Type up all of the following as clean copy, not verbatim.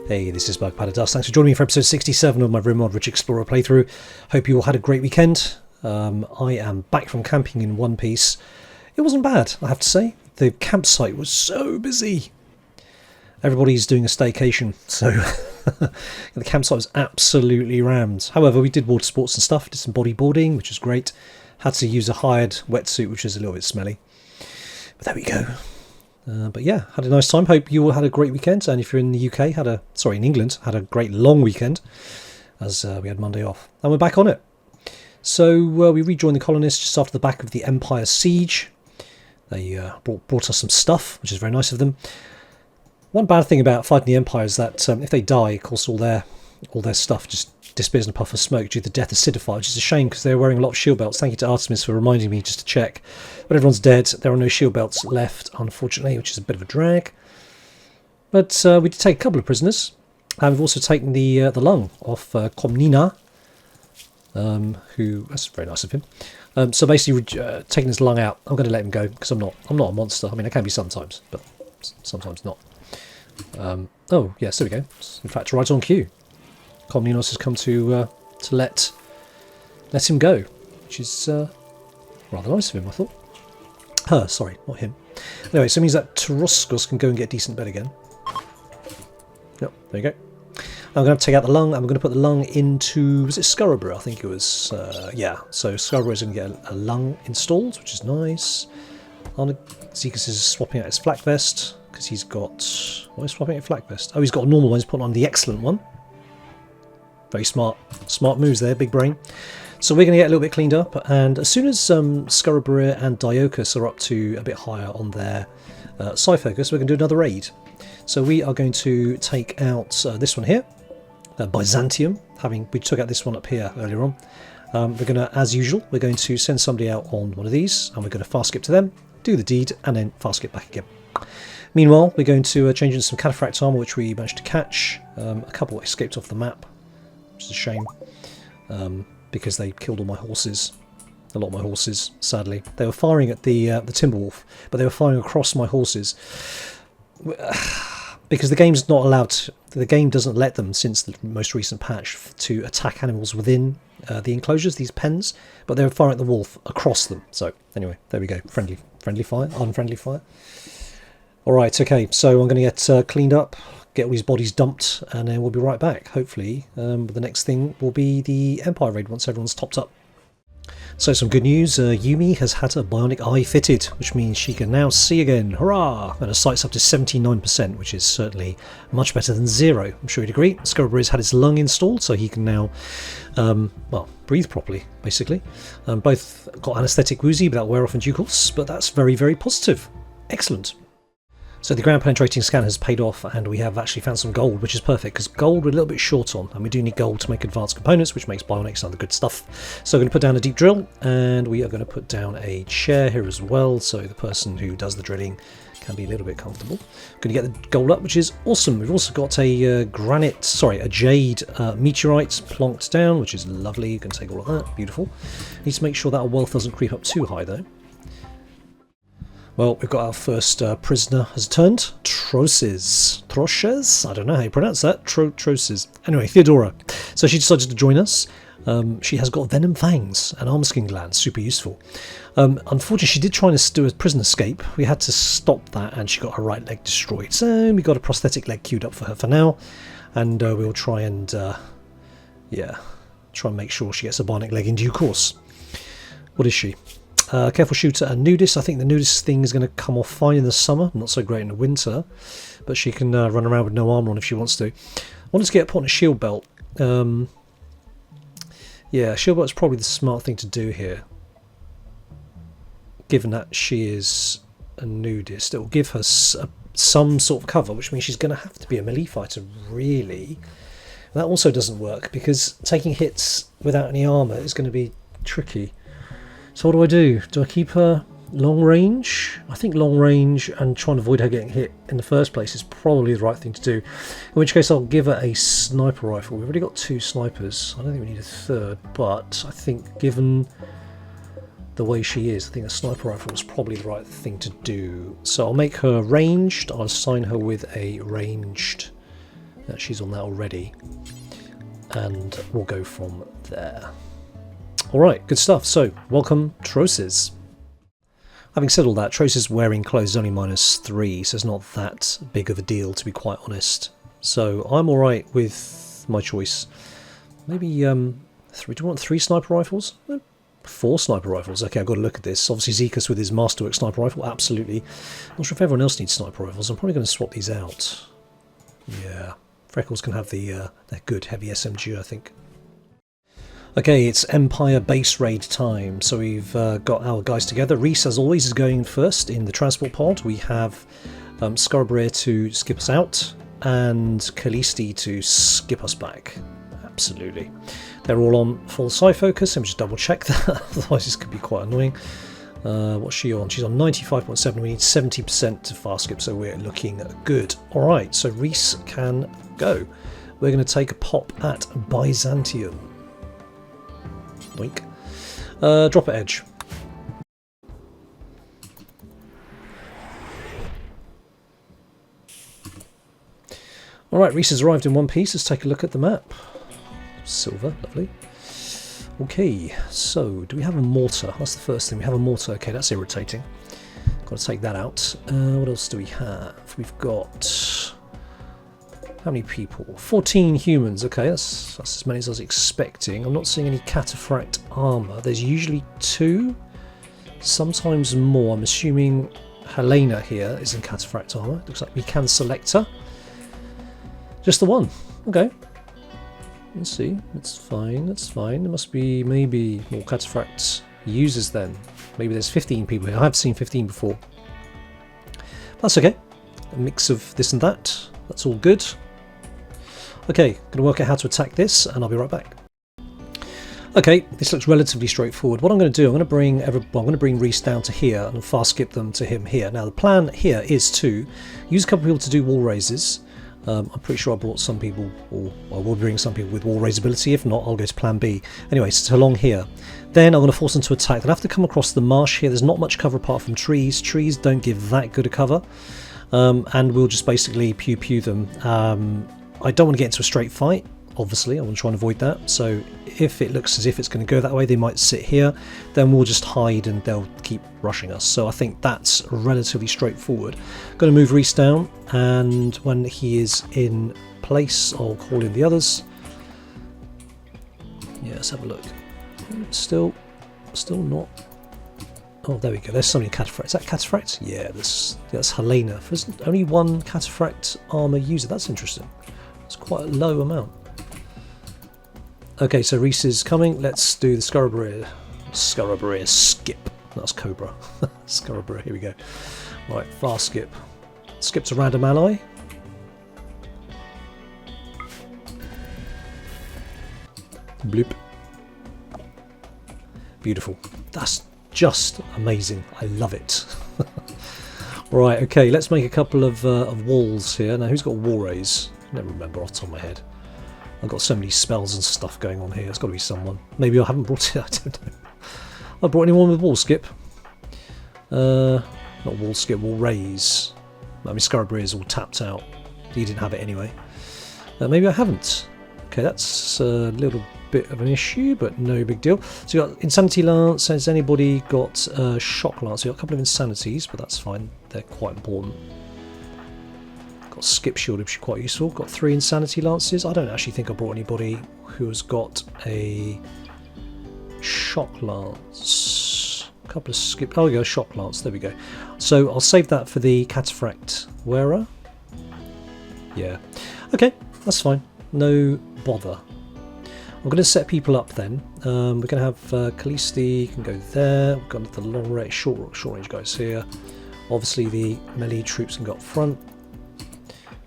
Hey, this is Dust. Thanks for joining me for episode 67 of my Rimworld Rich Explorer playthrough. Hope you all had a great weekend. I am back from camping in one piece. It wasn't bad, I have to say. The campsite was so busy. Everybody's doing a staycation, so the campsite was absolutely rammed. However, we did water sports and stuff, did some bodyboarding, which was great. Had to use a hired wetsuit, which is a little bit smelly. But there we go. But yeah, had a nice time. Hope you all had a great weekend. And if you're in the UK, in England, had a great long weekend, as we had Monday off. And we're back on it. So we rejoined the colonists just after the back of the Empire siege. They brought us some stuff, which is very nice of them. One bad thing about fighting the Empire is that if they die, of course, all their stuff just disappears in a puff of smoke due to the death of Sidify, which is a shame because they were wearing a lot of shield belts. Thank you to Artemis for reminding me just to check. But everyone's dead. There are no shield belts left, unfortunately, which is a bit of a drag. But we did take a couple of prisoners. And we've also taken the lung off Komnina, who, that's very nice of him. So basically, taking his lung out, I'm going to let him go because I'm not a monster. I mean, I can be sometimes, but sometimes not. Oh yes, there we go. In fact, right on cue. Komninos has come to let him go, which is rather nice of him, I thought. Her, sorry, not him. Anyway, so it means that Taruskos can go and get a decent bed again. Yep, there you go. I'm going to take out the lung. I'm going to put the lung into, was it Scarborough? I think it was, yeah. So Scarborough is going to get a lung installed, which is nice. Zekas is swapping out his flak vest, because he's got, what is swapping out flak vest? Oh, he's got a normal one, he's putting on the excellent one. Very smart moves there, big brain. So we're going to get a little bit cleaned up, and as soon as Scarborough and Diocus are up to a bit higher on their psi focus, we're going to do another raid. So we are going to take out this one here, Byzantium. We took out this one up here earlier on. We're going to, as usual, we're going to send somebody out on one of these, and we're going to fast skip to them, do the deed, and then fast skip back again. Meanwhile, we're going to change in some cataphract armour, which we managed to catch. A couple escaped off the map, which is a shame, because they killed all my horses. A lot of my horses, sadly. They were firing at the Timberwolf, but they were firing across my horses. Because the game's not allowed to, the game doesn't let them, since the most recent patch, to attack animals within the enclosures, these pens, but they were firing at the wolf across them. So anyway, there we go. Friendly fire, unfriendly fire. Alright, okay, so I'm going to get cleaned up, get all these bodies dumped, and then we'll be right back. Hopefully, the next thing will be the Empire raid once everyone's topped up. So some good news, Yumi has had a bionic eye fitted, which means she can now see again. Hurrah! And her sight's up to 79%, which is certainly much better than 0. I'm sure you'd agree. Scarborough had his lung installed, so he can now, breathe properly, basically. Both got anaesthetic woozy, but that'll wear off in due course, but that's very, very positive. Excellent. So the ground penetrating scan has paid off, and we have actually found some gold, which is perfect, because gold we're a little bit short on, and we do need gold to make advanced components, which makes bionics and other good stuff. So we're going to put down a deep drill, and we are going to put down a chair here as well, so the person who does the drilling can be a little bit comfortable. We're going to get the gold up, which is awesome. We've also got a jade meteorite plonked down, which is lovely. You can take all of that, beautiful. Need to make sure that our wealth doesn't creep up too high though. Well, we've got our first prisoner has turned. Troses? I don't know how you pronounce that. Troses. Anyway, Theodora. So she decided to join us. She has got venom fangs and armor skin glands. Super useful. Unfortunately, she did try to do a prison escape. We had to stop that, and she got her right leg destroyed. So we got a prosthetic leg queued up for her for now. And we'll try and, try and make sure she gets a bionic leg in due course. What is she? Careful shooter and nudist. I think the nudist thing is going to come off fine in the summer, not so great in the winter, but she can run around with no armour on if she wants to. I wanted to get put on a shield belt. Yeah, shield belt is probably the smart thing to do here, given that she is a nudist. It will give her some sort of cover, which means she's going to have to be a melee fighter, really. That also doesn't work, because taking hits without any armour is going to be tricky. So what do? Do I keep her long range? I think long range and try and avoid her getting hit in the first place is probably the right thing to do. In which case I'll give her a sniper rifle. We've already got 2 snipers. I don't think we need a third, but I think given the way she is, I think a sniper rifle is probably the right thing to do. So I'll make her ranged. I'll assign her with a ranged She's on that already. And we'll go from there. Alright, good stuff. So, welcome, Troses. Having said all that, Troses wearing clothes is only -3, so it's not that big of a deal, to be quite honest. So, I'm alright with my choice. Maybe, 3. Do you want 3 sniper rifles? 4 sniper rifles. Okay, I've got to look at this. Obviously, Zekas with his Masterwork sniper rifle, absolutely. Not sure if everyone else needs sniper rifles. I'm probably going to swap these out. Yeah. Freckles can have the good heavy SMG, I think. Okay, it's Empire base raid time. So we've got our guys together. Reese, as always, is going first in the transport pod. We have Scarborough to skip us out and Callisti to skip us back. Absolutely. They're all on full side focus. Let me just double check that, otherwise this could be quite annoying. What's she on? She's on 95.7. We need 70% to fast skip, so we're looking good. Alright, so Reese can go. We're going to take a pop at Byzantium. Doink. Drop at edge. Alright, Reese has arrived in one piece. Let's take a look at the map. Silver, lovely. Okay, so do we have a mortar? That's the first thing. We have a mortar. Okay, that's irritating. Got to take that out. What else do we have? We've got... How many people? 14 humans. Okay, that's as many as I was expecting. I'm not seeing any cataphract armour. There's usually 2, sometimes more. I'm assuming Helena here is in cataphract armour. Looks like we can select her. Just the one. Okay. Let's see. That's fine. That's fine. There must be maybe more cataphract users then. Maybe there's 15 people here. I have seen 15 before. That's okay. A mix of this and that. That's all good. Okay, going to work out how to attack this, and I'll be right back. Okay, this looks relatively straightforward. What I'm going to do, I'm going to bring Reese down to here and fast skip them to him here. Now the plan here is to use a couple of people to do wall raises. I'm pretty sure I brought some people, or I will bring some people with wall raise ability. If not, I'll go to plan B. Anyway, so along here. Then I'm going to force them to attack. They'll have to come across the marsh here. There's not much cover apart from trees. Trees don't give that good a cover. And we'll just basically pew them. I don't want to get into a straight fight, obviously. I want to try and avoid that. So if it looks as if it's going to go that way, they might sit here. Then we'll just hide and they'll keep rushing us. So I think that's relatively straightforward. Going to move Reese down, and when he is in place, I'll call in the others. Yeah, let's have a look. Still not. Oh, there we go. There's somebody in cataphract. Is that cataphract? Yeah, that's Helena. There's only 1 cataphract armor user. That's interesting. It's quite a low amount. Okay, so Reese is coming. Let's do the Scarborough skip. That's Cobra. Scarborough, here we go. Right, fast skip. Skip to random ally. Bloop. Beautiful. That's just amazing. I love it. Right, okay, let's make a couple of walls here. Now, who's got wall raise? I never remember off the top of my head. I've got so many spells and stuff going on here. It's got to be someone. Maybe I haven't brought it. I don't know. I brought anyone with wall skip. Not wall skip, wall raise. I mean, Scarborough is all tapped out. He didn't have it anyway. Maybe I haven't. Okay, that's a little bit of an issue, but no big deal. So you got Insanity Lance. Has anybody got Shock Lance? You've got a couple of Insanities, but that's fine. They're quite important. Got Skip Shield, which is quite useful. Got 3 Insanity Lances. I don't actually think I brought anybody who has got a Shock Lance. A couple of Skip... Oh, we go, Shock Lance. There we go. So I'll save that for the Cataphract wearer. Yeah. Okay, that's fine. No bother. I'm going to set people up then. We're going to have Callisti can go there. We've got the long range, short range guys here. Obviously the melee troops can go up front.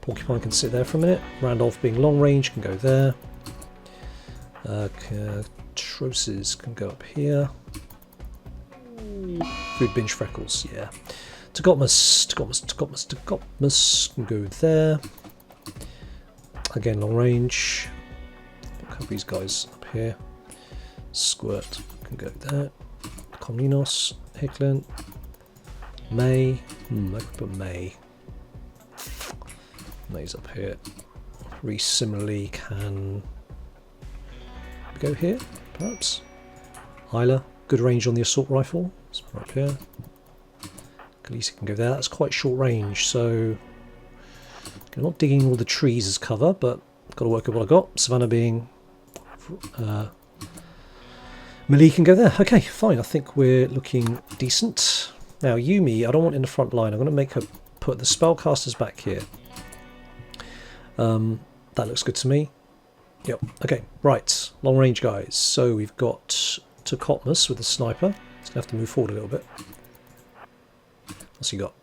Porcupine can sit there for a minute. Randolph being long range can go there. Troses can go up here. Food binge Freckles, yeah. Togotmus can go there. Again, long range. A couple of these guys up here. Squirt can go there. Comninos, Hicklin, May. I could put May. May's up here. Reese similarly can go here, perhaps. Isla, good range on the assault rifle. It's right up here. Khaleesi can go there. That's quite short range, so I'm not digging all the trees as cover, but I've got to work with what I've got. Savannah being Melee can go there. Okay, fine. I think we're looking decent. Now, Yumi, I don't want in the front line. I'm going to make her put the spellcasters back here. That looks good to me. Yep. Okay, right. Long range guys. So we've got Tokotmus with the sniper. He's going to have to move forward a little bit. What's he got?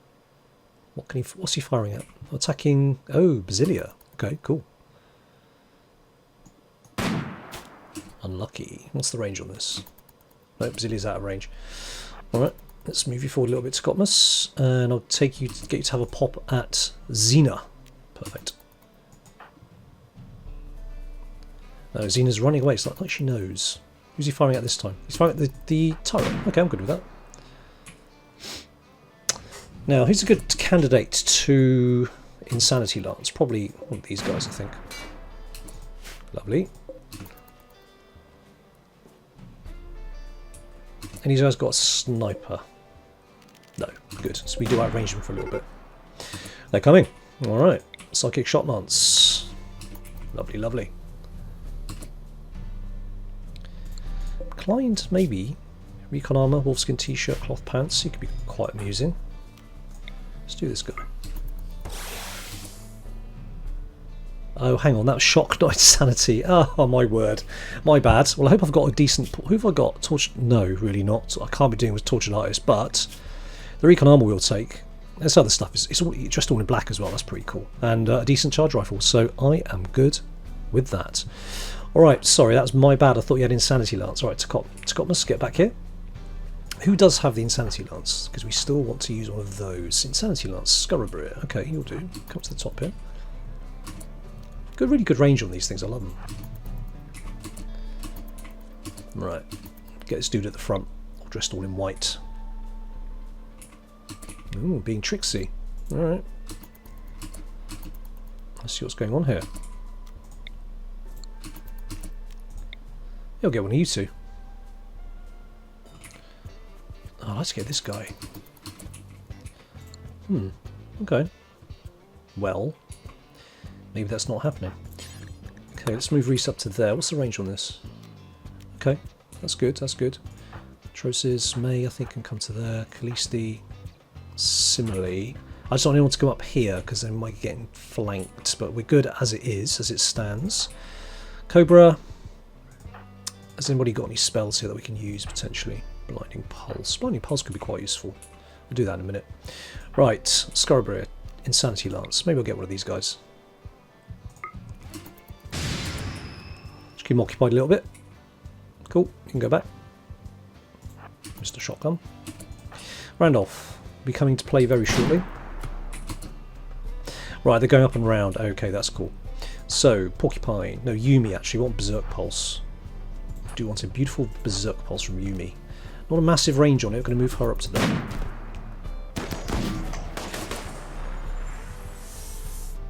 What's he firing at? Attacking... Oh, Basilia. Okay, cool. Unlucky. What's the range on this? No, Basilia's out of range. Alright, let's move you forward a little bit, Scottmas. And I'll get you to have a pop at Xena. Perfect. No, Xena's running away. It's not like she knows. Who's he firing at this time? He's firing at the turret. Okay, I'm good with that. Now, who's a good candidate to Insanity Lance? Probably one of these guys, I think. Lovely. And these guys got a sniper. No, good. So we do outrange them for a little bit. They're coming. Alright. Psychic Shot Lance. Lovely, lovely. Inclined, maybe. Recon armor, wolfskin t-shirt, cloth pants. He could be quite amusing. Let's do this guy. Oh, hang on, that was Shock, not Insanity. Oh, my word. My bad. Well, I hope I've got a decent... Who have I got? No, really not. I can't be doing with Tortured Artist, but the Recon Armour we'll take. This other stuff, it's just all in black as well. That's pretty cool. And a decent charge rifle, so I am good with that. Alright, sorry, that was my bad. I thought you had Insanity Lance. Alright, Tokotmus, get back here. Who does have the Insanity Lance? Because we still want to use one of those. Insanity Lance, Scurabria. Okay, you'll do. Come to the top here. Good, really good range on these things. I love them. Right, get this dude at the front, dressed all in white. Ooh, being tricksy. All right. Let's see what's going on here. You'll get one of you two. Oh, let's get this guy. Okay. Well, maybe that's not happening. Okay, let's move Reese up to there. What's the range on this? Okay, that's good, that's good. Troses, May, I think, can come to there. Khaleesi, similarly. I just don't want anyone to come up here because they might get flanked, but we're good as it is, as it stands. Cobra, has anybody got any spells here that we can use potentially? Blinding Pulse. Blinding Pulse could be quite useful. We'll do that in a minute. Right, Scurabria, Insanity Lance. Maybe I'll get one of these guys. Just keep them occupied a little bit. Cool, you can go back. Mr. Shotgun. Randolph will be coming to play very shortly. Right, they're going up and round. Okay, that's cool. So, Porcupine. No, Yumi actually. We want Berserk Pulse. I do want a beautiful Berserk Pulse from Yumi. Not a massive range on it. We're going to move her up to there.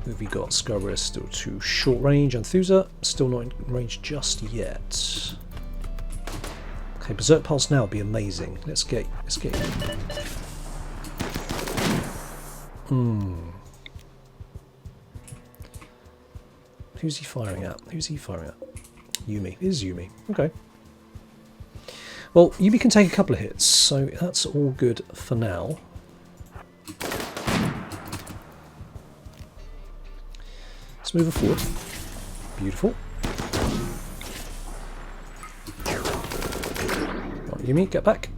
Who have we got? Scarborough still too short range. Anthusa still not in range just yet. Okay, Berserk Pulse now would be amazing. Let's get Who's he firing at? Who's he firing at? Yumi. It is Yumi. Okay. Well, Yumi can take a couple of hits, so that's all good for now. Let's move her forward. Beautiful. Right, Yumi, get back.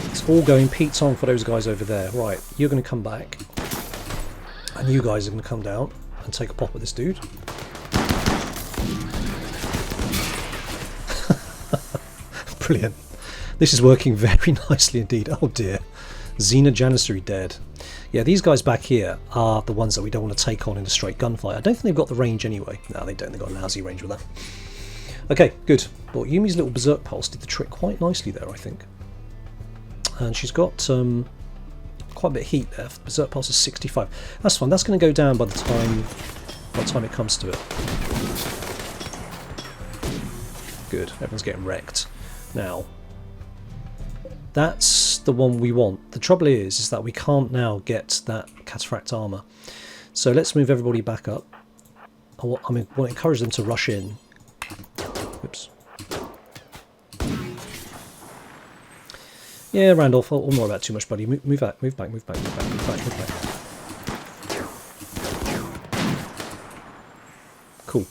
It's all going Pete's on for those guys over there. Right, you're going to come back. And you guys are going to come down and take a pop at this dude. Brilliant. This is working very nicely indeed. Oh dear. Xena Janissary dead. Yeah, these guys back here are the ones that we don't want to take on in a straight gunfight. I don't think they've got the range anyway. No, they don't. They've got a lousy range with that. Okay, good. Well, Yumi's little Berserk Pulse did the trick quite nicely there, I think. And she's got quite a bit of heat there. Berserk Pulse is 65. That's fine. That's going to go down by the time it comes to it. Good. Everyone's getting wrecked. Now, that's the one we want. The trouble is that we can't now get that Cataphract armor. So let's move everybody back up. I want to encourage them to rush in. Oops. Yeah, Randolph, I'm not about too much, buddy. Move back, move back, move back, move back, move back, move back. Cool.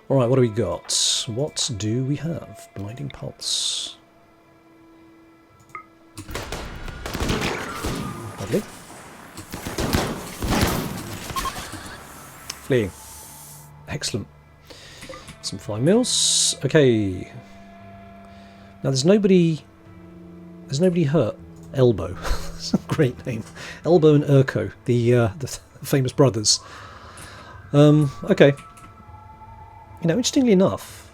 Alright, what do we got? What do we have? Blinding Pulse. Lovely. Fleeing. Excellent. Some fine meals. Okay. Now there's nobody hurt. Elbow. That's a great name. Elbow and Urko, the famous brothers. Okay. You know, interestingly enough.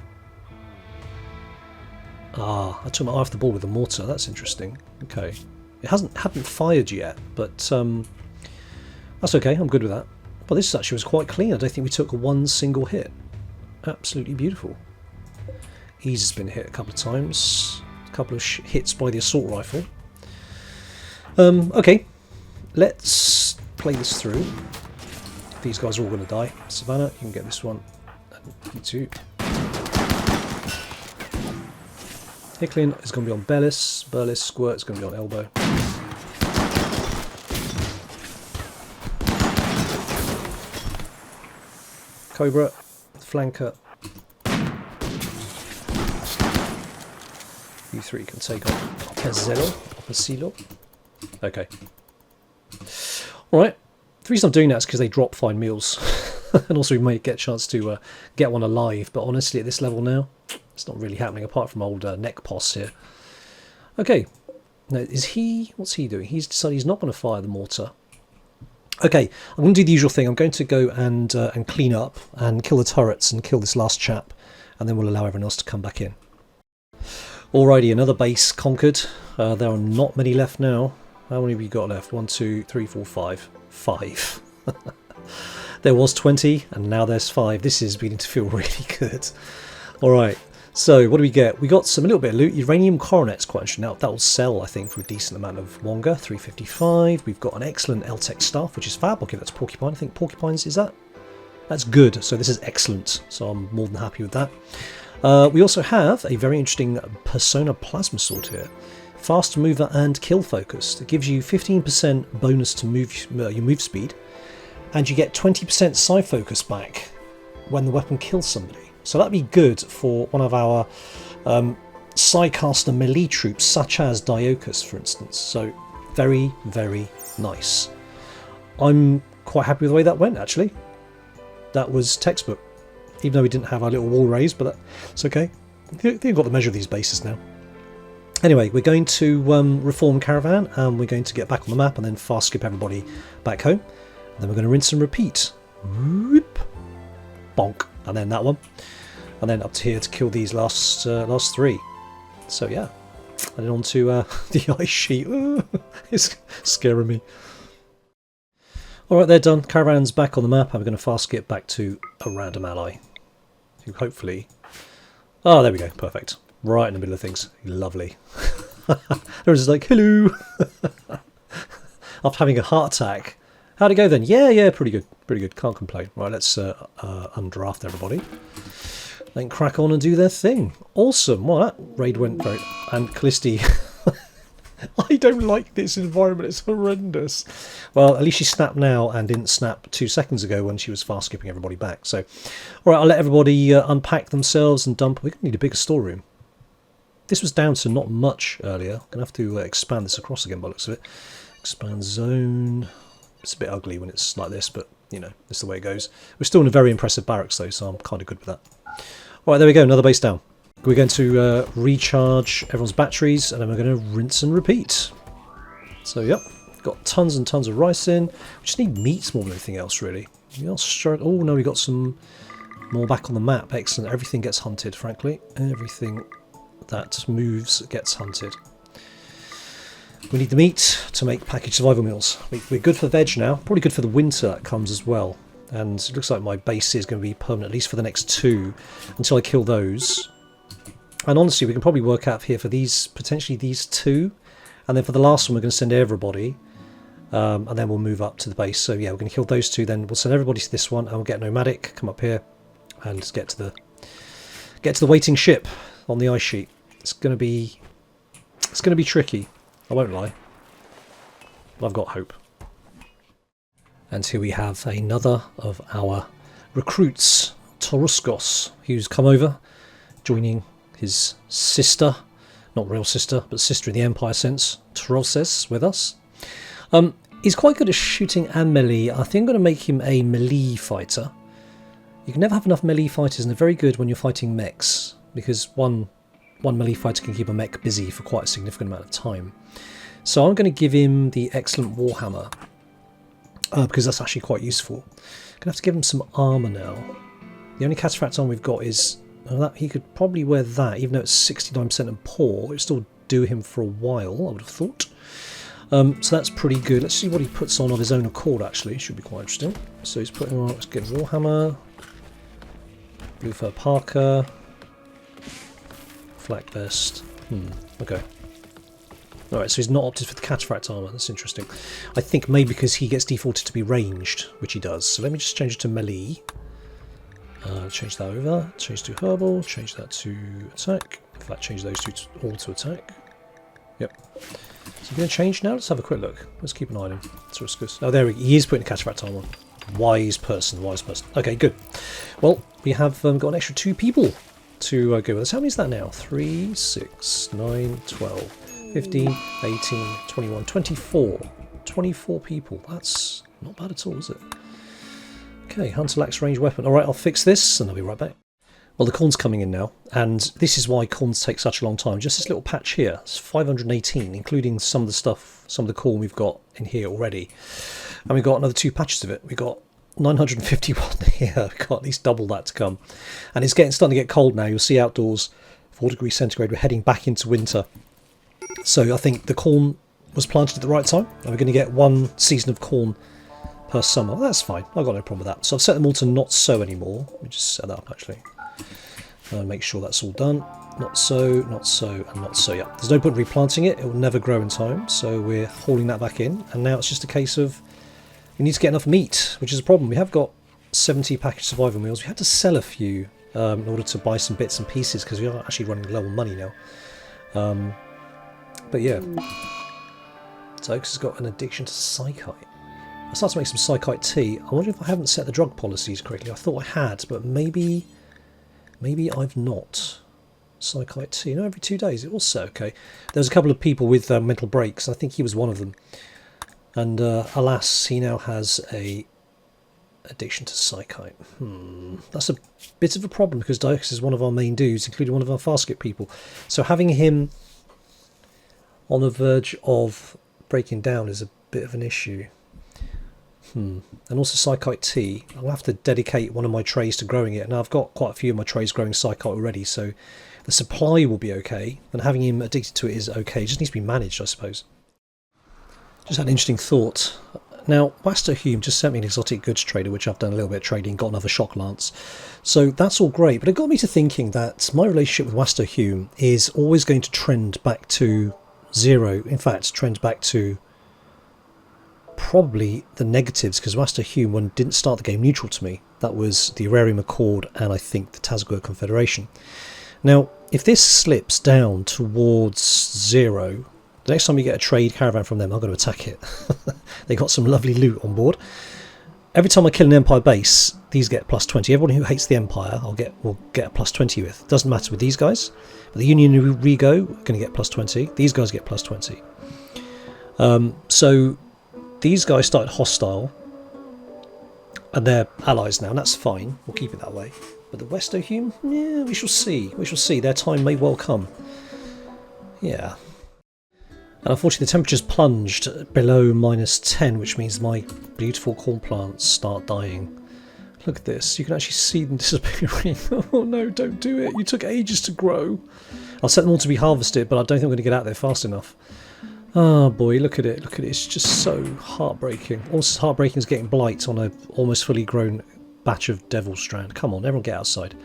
I took my eye off the ball with the mortar. That's interesting. Okay. It hadn't fired yet, but that's okay. I'm good with that. But this actually was quite clean. I don't think we took one single hit. Absolutely beautiful. Ease has been hit a couple of times. A couple of hits by the assault rifle. Okay. Let's play this through. These guys are all going to die. Savannah, you can get this one. And you too. Hicklin is going to be on Bellis. Burlis, Squirt is going to be on Elbow. Cobra, Flanker. You three can take on Opacilo. Okay. Alright. The reason I'm doing that is because they drop fine meals. And also we might get a chance to get one alive. But honestly, at this level now, it's not really happening apart from old neck post here. Okay. Now, what's he doing? He's decided he's not going to fire the mortar. Okay, I'm going to do the usual thing. I'm going to go and clean up and kill the turrets and kill this last chap, and then we'll allow everyone else to come back in. Alrighty, another base conquered. There are not many left now. How many have we got left? 1, 2, 3, 4, 5. 5. There was 20, and now there's 5. This is beginning to feel really good. Alright, so what do we get? We got a little bit of loot. Uranium coronets, quite interesting. Now that will sell, I think, for a decent amount of Wonga. 355. We've got an excellent Eltec staff, which is fab. Okay, that's Porcupine. I think Porcupines is that. That's good. So this is excellent. So I'm more than happy with that. We also have a very interesting Persona Plasma Sword here. Fast mover and kill focused. It gives you 15% bonus to your move speed, and you get 20% psi focus back when the weapon kills somebody. So that'd be good for one of our Psycaster melee troops, such as Diokus, for instance. So very, very nice. I'm quite happy with the way that went, actually. That was textbook. Even though we didn't have our little wall raised, but that's okay. I think we've got the measure of these bases now. Anyway, we're going to reform Caravan, and we're going to get back on the map and then fast skip everybody back home. And then we're going to rinse and repeat. Whoop. Bonk. And then that one. And then up to here to kill these last 3. So yeah. And then on to the ice sheet. It's scaring me. Alright, they're done. Caravan's back on the map, and we're going to fast skip back to a random ally. Who hopefully... Oh, there we go. Perfect. Right in the middle of things. Lovely. Everyone's just like, hello. After having a heart attack. How'd it go then? Yeah, pretty good. Pretty good. Can't complain. Right, let's undraft everybody. Then crack on and do their thing. Awesome. Well, that raid went very... And Callisti... I don't like this environment. It's horrendous. Well, at least she snapped now and didn't snap 2 seconds ago when she was fast skipping everybody back. So, all right, I'll let everybody unpack themselves and dump. We're going to need a bigger storeroom. This was down to not much earlier. I'm going to have to expand this across again by the looks of it. Expand zone. It's a bit ugly when it's like this, but, you know, that's the way it goes. We're still in a very impressive barracks, though, so I'm kind of good with that. All right, there we go. Another base down. We're going to recharge everyone's batteries, and then we're going to rinse and repeat. So, yep, got tons and tons of rice in. We just need meats more than anything else, really. Oh, no, we got some more back on the map. Excellent. Everything gets hunted, frankly. Everything that moves gets hunted. We need the meat to make packaged survival meals. We're good for veg now. Probably good for the winter that comes as well. And it looks like my base is going to be permanent, at least for the next 2, until I kill those. And honestly, we can probably work out here for these, potentially these 2. And then for the last one, we're going to send everybody. And then we'll move up to the base. So yeah, we're going to kill those 2. Then we'll send everybody to this one, and we'll get nomadic. Come up here, and just get to the waiting ship on the ice sheet. It's going to be tricky. I won't lie. But I've got hope. And here we have another of our recruits, Toruskos, who's come over, joining his sister, not real sister, but sister in the Empire sense, Toroses, with us. He's quite good at shooting and melee. I think I'm going to make him a melee fighter. You can never have enough melee fighters, and they're very good when you're fighting mechs, because one melee fighter can keep a mech busy for quite a significant amount of time. So I'm going to give him the excellent Warhammer, because that's actually quite useful. Going to have to give him some armour now. The only Cataphract armour we've got is... that he could probably wear that, even though it's 69% and poor. It would still do him for a while, I would have thought. So that's pretty good. Let's see what he puts on of his own accord, actually. Should be quite interesting. So he's putting on... let's get Warhammer. Blue Fur Parker. Flak Vest. Okay. Alright, so he's not opted for the Cataphract armour. That's interesting. I think maybe because he gets defaulted to be ranged, which he does. So let me just change it to melee. Change that over. Change to herbal. Change that to attack. In fact, change those two all to attack. Yep. Is he going to change now? Let's have a quick look. Let's keep an eye on him. Oh, there he is putting the Cataphract armour on. Wise person, wise person. Okay, good. Well, we have got an extra 2 people to go with us. How many is that now? 3, 6, 9, 12, 15, 18, 21, 24. 24 people. That's not bad at all, is it? Okay, Hunter lacks range weapon. Alright, I'll fix this and I'll be right back. Well, the corn's coming in now, and this is why corns take such a long time. Just this little patch here, it's 518, including some of the stuff, some of the corn we've got in here already. And we've got another 2 patches of it. We've got 951 here. We've got at least double that to come. And it's starting to get cold now. You'll see outdoors, 4 degrees centigrade. We're heading back into winter. So I think the corn was planted at the right time, and we're going to get 1 season of corn per summer. Well, that's fine. I've got no problem with that. So I've set them all to not sow anymore. Let me just set that up actually. Make sure that's all done. Not so, not so, and not so. Yeah, there's no point replanting it. It will never grow in time. So we're hauling that back in. And now it's just a case of we need to get enough meat, which is a problem. We have got 70 packaged survival meals. We had to sell a few in order to buy some bits and pieces because we are actually running low on money now. But yeah. So Oaks has got an addiction to psychite. I started to make some psychite tea. I wonder if I haven't set the drug policies correctly. I thought I had, but maybe I've not. Psychite tea. No, every 2 days. It was so okay. There's a couple of people with mental breaks. I think he was one of them. And alas, he now has a addiction to psychite. That's a bit of a problem because Diox is one of our main dudes, including one of our fast skip people. So having him on the verge of breaking down is a bit of an issue. And also psychite tea. I'll have to dedicate one of my trays to growing it. Now I've got quite a few of my trays growing psychite already, so the supply will be okay, and having him addicted to it is okay. It just needs to be managed, I suppose. Just had an interesting thought. Now, Waster Hume just sent me an exotic goods trader, which I've done a little bit of trading, got another shock lance. So that's all great, but it got me to thinking that my relationship with Waster Hume is always going to trend back to 0. In fact, trend back to probably the negatives, because Waster Hume didn't start the game neutral to me. That was the Agrarian Accord and I think the Tazgur Confederation. Now, if this slips down towards 0, the next time you get a trade caravan from them, I'm going to attack it. They got some lovely loot on board. Every time I kill an Empire base, these get plus 20. Everyone who hates the Empire, will get a plus 20 with. Doesn't matter with these guys. But the Union Rego are going to get plus 20. These guys get plus 20. So these guys started hostile, and they're allies now, and that's fine. We'll keep it that way. But the Westo Hume, yeah, we shall see. We shall see. Their time may well come. Yeah. And unfortunately the temperature's plunged below -10, which means my beautiful corn plants start dying. Look at this. You can actually see them disappearing. Oh no, don't do it. You took ages to grow. I'll set them all to be harvested, but I don't think I'm going to get out there fast enough. Oh boy, look at it, look at it. It's just so heartbreaking. Also heartbreaking is getting blight on a almost fully grown batch of Devil Strand. Come on, everyone get outside.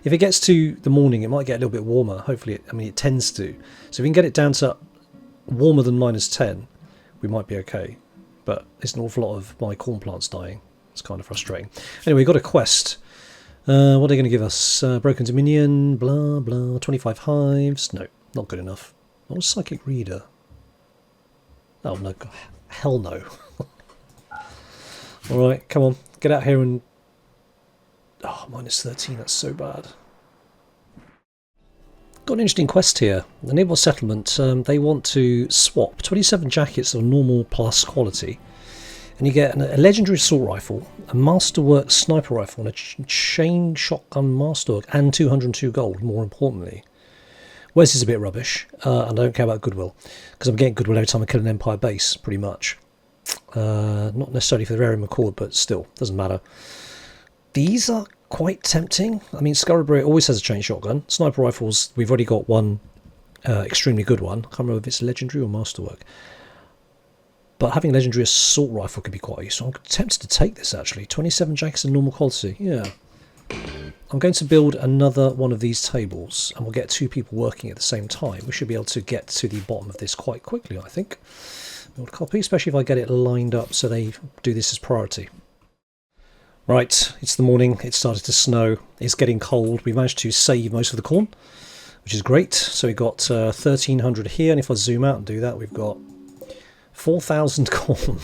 If it gets to the morning, it might get a little bit warmer. Hopefully, it tends to. So if we can get it down to warmer than -10, we might be okay. But there's an awful lot of my corn plants dying. It's kind of frustrating. Anyway, we got a quest. What are they going to give us? Broken Dominion, blah, blah, 25 hives. No, not good enough. What was Psychic Reader? Oh, no, God, hell no. Alright, come on, get out here and... Oh, -13, that's so bad. Got an interesting quest here. The Naval Settlement, they want to swap 27 jackets of normal plus quality. And you get a legendary assault rifle, a masterwork sniper rifle, and a chain shotgun masterwork, and 202 gold, more importantly. Wes is a bit rubbish, and I don't care about Goodwill, because I'm getting Goodwill every time I kill an Empire base, pretty much. Not necessarily for the Rarium Accord, but still, doesn't matter. These are quite tempting. I mean, Scarabrae always has a chain shotgun. Sniper rifles, we've already got one extremely good one. I can't remember if it's legendary or masterwork. But having a legendary assault rifle could be quite useful. I'm tempted to take this, actually. 27 jackets and normal quality, yeah. I'm going to build another one of these tables, and we'll get 2 people working at the same time. We should be able to get to the bottom of this quite quickly, I think. Build copy, especially if I get it lined up so they do this as priority. Right, it's the morning, it started to snow, it's getting cold. We managed to save most of the corn, which is great. So we've got 1,300 here, and if I zoom out and do that, we've got 4,000 corn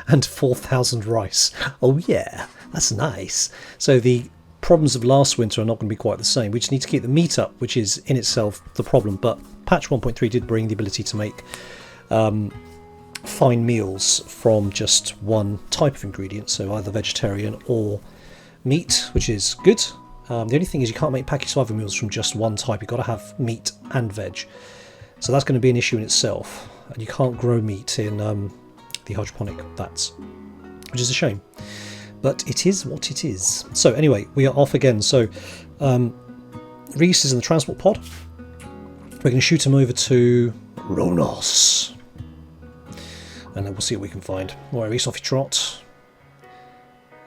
and 4,000 rice. Oh yeah, that's nice. So the problems of last winter are not going to be quite the same. We just need to keep the meat up, which is in itself the problem. But patch 1.3 did bring the ability to make fine meals from just one type of ingredient, so either vegetarian or meat, which is good. The only thing is you can't make packaged survival meals from just one type. You've got to have meat and veg. So that's going to be an issue in itself. And you can't grow meat in the hydroponic vats, which is a shame. But it is what it is. So anyway, we are off again. So Reese is in the transport pod. We're going to shoot him over to Ronos. And then we'll see what we can find. Alright, Reese, off you trot.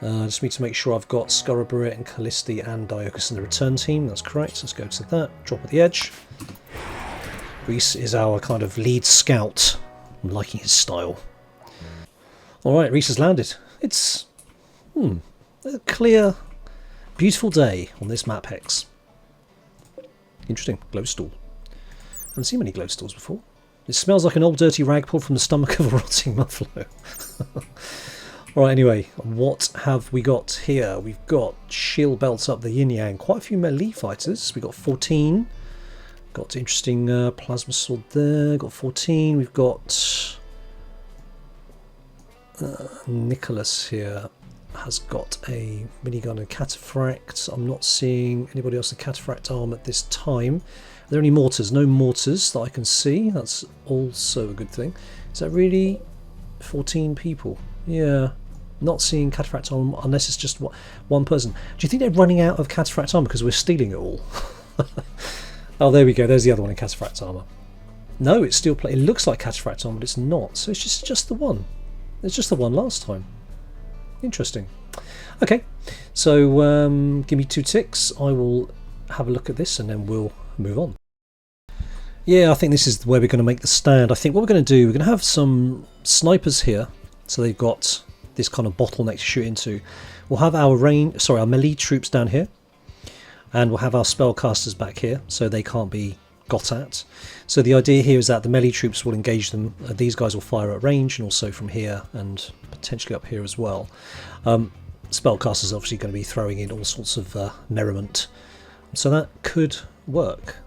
Just need to make sure I've got Scarabrae and Callisti and Diocus in the return team. That's correct. Let's go to that. Drop at the edge. Reese is our kind of lead scout. I'm liking his style. Alright, Reese has landed. It's a clear, beautiful day on this map hex. Interesting. Glowstall. Haven't seen many glowstalls before. It smells like an old dirty rag pulled from the stomach of a rotting buffalo. Alright, anyway, what have we got here? We've got shield belts up the yin yang. Quite a few melee fighters. We've got 14. Got interesting plasma sword there. Got 14. We've got Nicholas here has got a minigun and cataphract. I'm not seeing anybody else in cataphract arm at this time. Are there any mortars? No mortars that I can see. That's also a good thing. Is that really 14 people? Yeah. Not seeing cataphract arm unless it's just one person. Do you think they're running out of cataphract armor because we're stealing it all? Oh, there we go. There's the other one in cataphract armor. No, it's still it looks like cataphract armor, but it's not. So it's just the one. It's just the one last time. Interesting. Okay, so give me 2 ticks. I will have a look at this and then we'll move on. Yeah, I think this is where we're going to make the stand. I think what we're going to do, we're going to have some snipers here. So they've got this kind of bottleneck to shoot into. We'll have our our melee troops down here. And we'll have our spellcasters back here, so they can't be got at. So the idea here is that the melee troops will engage them. These guys will fire at range, and also from here, and potentially up here as well. Spellcasters are obviously going to be throwing in all sorts of merriment. So that could work.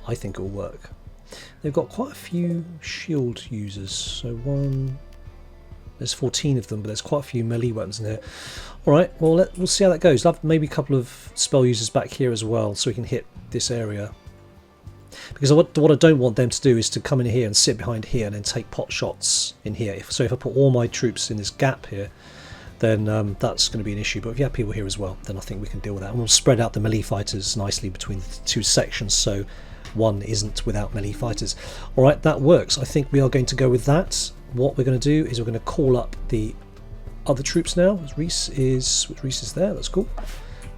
I think it will work. They've got quite a few shield users. So there's 14 of them, but there's quite a few melee weapons in here. Alright, well we'll see how that goes. I'll have maybe a couple of spell users back here as well, so we can hit this area. Because what I don't want them to do is to come in here and sit behind here and then take pot shots in here. So if I put all my troops in this gap here, then that's going to be an issue. But if you have people here as well, then I think we can deal with that. And we'll spread out the melee fighters nicely between the 2 sections, so one isn't without melee fighters. All right, that works. I think we are going to go with that. What we're going to do is we're going to call up the other troops now. Reese is there. That's cool.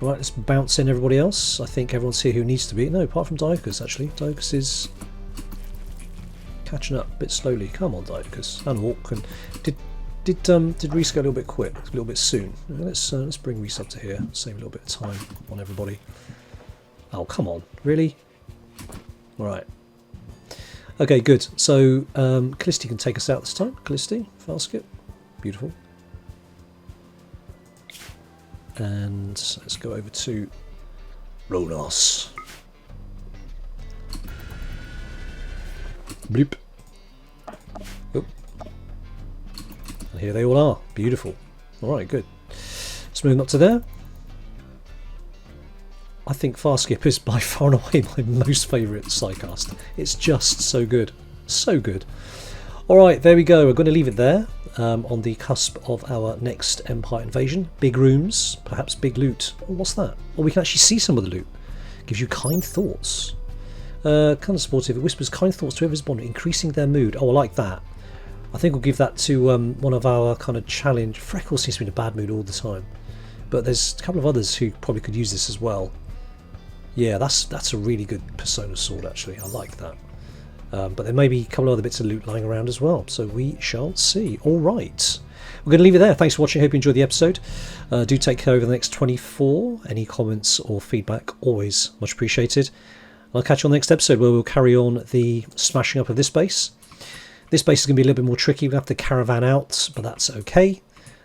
All right, let's bounce in everybody else. I think everyone's here who needs to be. No, apart from Diokus, actually. Diokus is catching up a bit slowly. Come on, Diokus. And Hawk. And did Reese go a little bit quick? A little bit soon. Let's bring Reese up to here. Save a little bit of time on everybody. Oh, come on. Really? All right. Okay, good. So Callisti can take us out this time. Callisti, fast skip. Beautiful. And let's go over to Ronos. Bloop. Oh. And here they all are. Beautiful. Alright, good. Let's move up to there. I think fast skip is by far and away my most favourite sidecast. It's just so good. So good. Alright, there we go. We're going to leave it there. On the cusp of our next Empire invasion. Big rooms, perhaps big loot. Oh, what's that? Well, we can actually see some of the loot. Gives you kind thoughts. Kind of supportive. It whispers kind thoughts to whoever's bonded, increasing their mood. Oh, I like that. I think we'll give that to one of our kind of challenge. Freckles seems to be in a bad mood all the time. But there's a couple of others who probably could use this as well. Yeah, that's a really good Persona sword, actually. I like that. But there may be a couple of other bits of loot lying around as well, so we shall see. All right, we're going to leave it there. Thanks for watching. Hope you enjoyed the episode. Do take care over the next 24. Any comments or feedback, always much appreciated. I'll catch you on the next episode where we'll carry on the smashing up of this base. This base is going to be a little bit more tricky. We'll have to caravan out, but that's okay.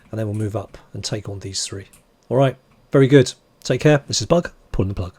And then we'll move up and take on these three. All right, very good. Take care. This is Bug, pulling the plug.